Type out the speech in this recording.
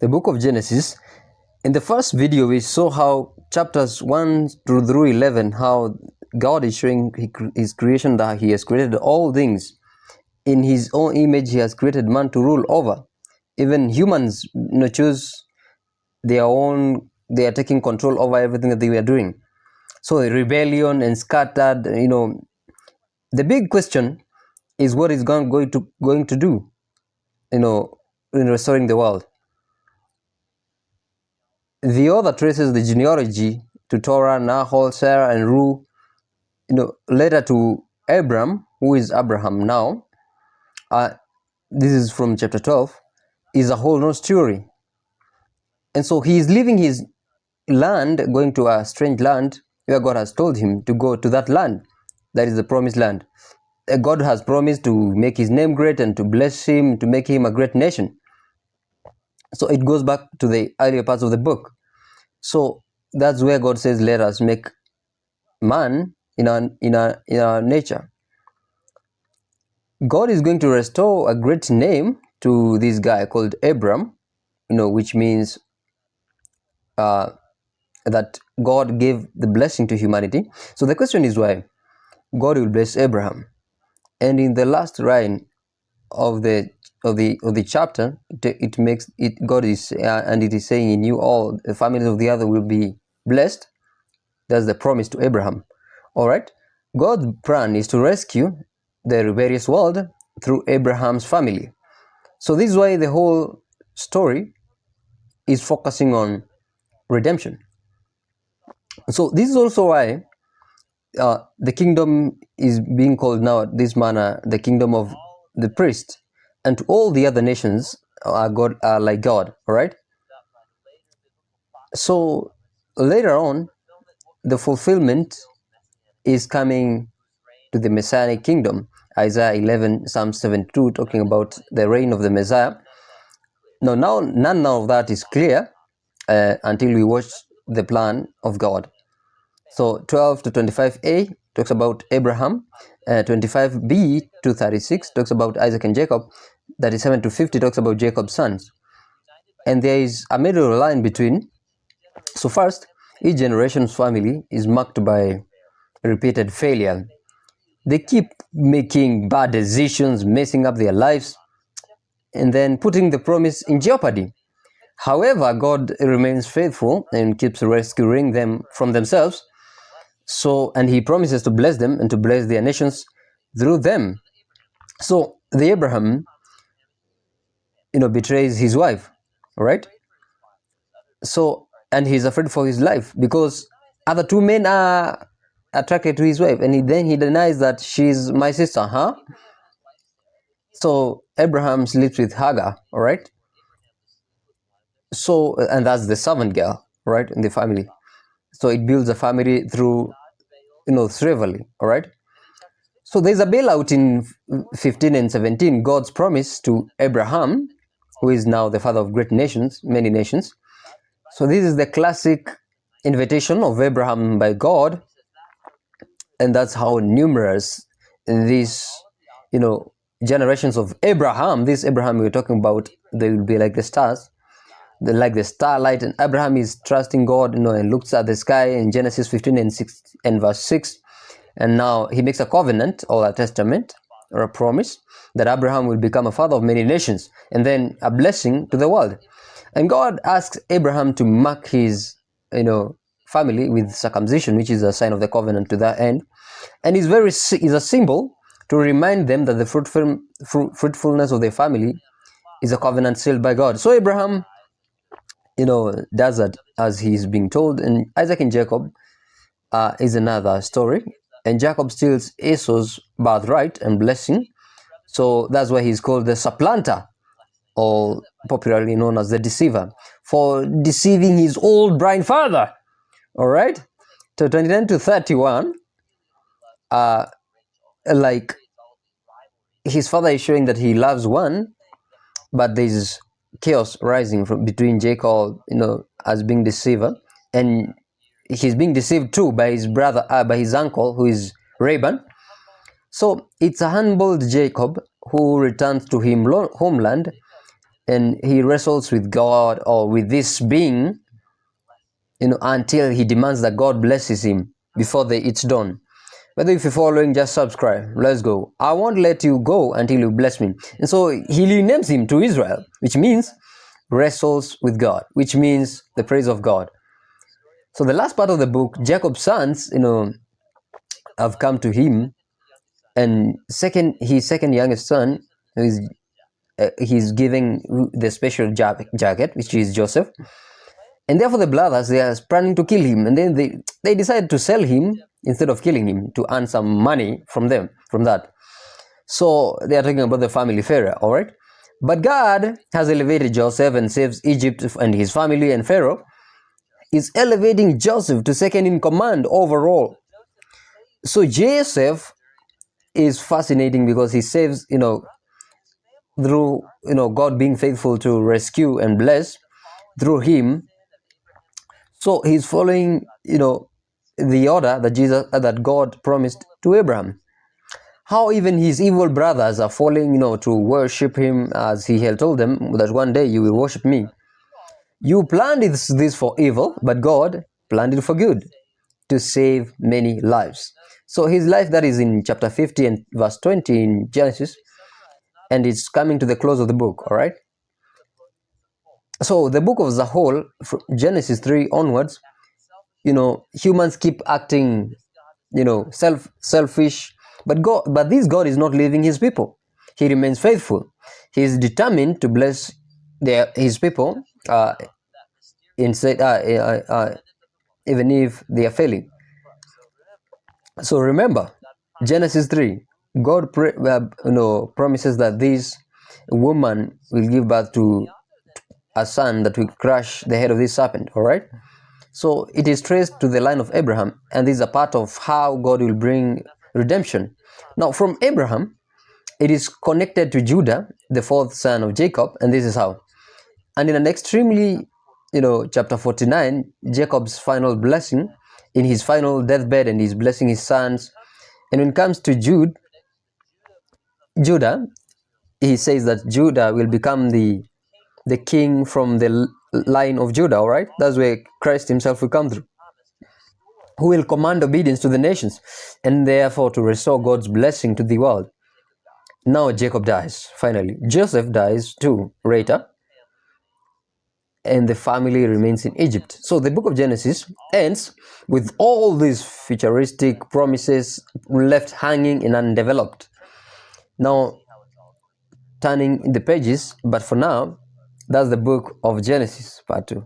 the book of Genesis. In the first video, we saw how chapters 1 through 11, how God is showing his creation, that he has created all things. In his own image, he has created man to rule over. Even humans choose their own, they are taking control over everything that they are doing. So rebellion and scattered, the big question is what is God going to do, in restoring the world. The author traces the genealogy to Torah, Nahor, Sarah, and Ru, later to Abram, who is Abraham now. This is from chapter 12, is a whole new story. And so he is leaving his land, going to a strange land where God has told him to go to that land. That is the promised land. God has promised to make his name great and to bless him, to make him a great nation. So it goes back to the earlier parts of the book. So that's where God says, let us make man in our nature. God is going to restore a great name to this guy called Abram, which means that God gave the blessing to humanity. So the question is why God will bless Abraham. And in the last line of the chapter, it makes it, God is and it is saying, in you all the families of the other will be blessed. That's the promise to Abraham. All right, God's plan is to rescue the rebellious world through Abraham's family. So this is why the whole story is focusing on redemption. So this is also why the kingdom is being called now this manner the kingdom of the priest, and to all the other nations are like God. All right. So later on, the fulfillment is coming to the Messianic kingdom. Isaiah 11, Psalm 72, talking about the reign of the Messiah. Now none of that is clear until we watch the plan of God. So 12 to 25a talks about Abraham, 25b to 36 talks about Isaac and Jacob, 37 to 50 talks about Jacob's sons. And there is a middle line between. So first, each generation's family is marked by repeated failure. They keep making bad decisions, messing up their lives, and then putting the promise in jeopardy. However, God remains faithful and keeps rescuing them from themselves. So, and he promises to bless them and to bless their nations through them. So the Abraham, betrays his wife, right? So, and he's afraid for his life because other two men are attracted to his wife, and then he denies that she's my sister, huh? So Abraham sleeps with Hagar, all right? So, and that's the servant girl, right, in the family. So it builds a family through, slavery, all right? So there's a bailout in 15 and 17, God's promise to Abraham, who is now the father of great nations, many nations. So this is the classic invitation of Abraham by God, and that's how numerous these, generations of Abraham, this Abraham we're talking about, they will be like the stars. They're like the starlight, and Abraham is trusting God, and looks at the sky in Genesis 15 and verse 6. And now he makes a covenant or a testament or a promise that Abraham will become a father of many nations and then a blessing to the world. And God asks Abraham to mark his, family with circumcision, which is a sign of the covenant to that end. And is a symbol to remind them that the fruitfulness of their family is a covenant sealed by God. So Abraham, does that as he's being told. And Isaac and Jacob is another story. And Jacob steals Esau's birthright and blessing. So that's why he's called the supplanter, or popularly known as the deceiver, for deceiving his old blind father. All right. So 29 to 31, like his father is showing that he loves one, but there's chaos rising from between Jacob, as being deceiver, and he's being deceived too by his brother, by his uncle, who is Laban. So it's a humbled Jacob who returns to him homeland, and he wrestles with God or with this being, until he demands that God blesses him before it's done. Whether if you're following, just subscribe. Let's go. I won't let you go until you bless me. And so he renames him to Israel, which means wrestles with God, which means the praise of God. So the last part of the book, Jacob's sons, have come to him, and his second youngest son is he's giving the special jacket, which is Joseph, and therefore the brothers, they are planning to kill him, and then they decide to sell him instead of killing him to earn some money from that. So they are talking about the family Pharaoh, all right? But God has elevated Joseph and saves Egypt and his family, and Pharaoh is elevating Joseph to second in command overall. So Joseph is fascinating because he saves, through God being faithful to rescue and bless through him. So he's following, the order that God promised to Abraham. How even his evil brothers are falling, to worship him, as he had told them that one day you will worship me. You planned this for evil, but God planned it for good, to save many lives. So his life, that is in chapter 50 and verse 20 in Genesis, and it's coming to the close of the book, all right? So the book as a whole, from Genesis 3 onwards, humans keep acting, selfish, but this God is not leaving his people. He remains faithful. He is determined to bless his people, even if they are failing. So remember, Genesis 3, God promises that this woman will give birth to a son that will crush the head of this serpent, all right? So it is traced to the line of Abraham, and this is a part of how God will bring redemption. Now, from Abraham, it is connected to Judah, the fourth son of Jacob, and this is how. And in an extremely, chapter 49, Jacob's final blessing, in his final deathbed, and he's blessing his sons. And when it comes to Judah, he says that Judah will become the king from the line of Judah, all right? That's where Christ himself will come through, who will command obedience to the nations, and therefore to restore God's blessing to the world. Now Jacob dies, finally. Joseph dies too, later, and the family remains in Egypt. So the book of Genesis ends with all these futuristic promises left hanging and undeveloped. Now, turning the pages, but for now, that's the book of Genesis, part 2.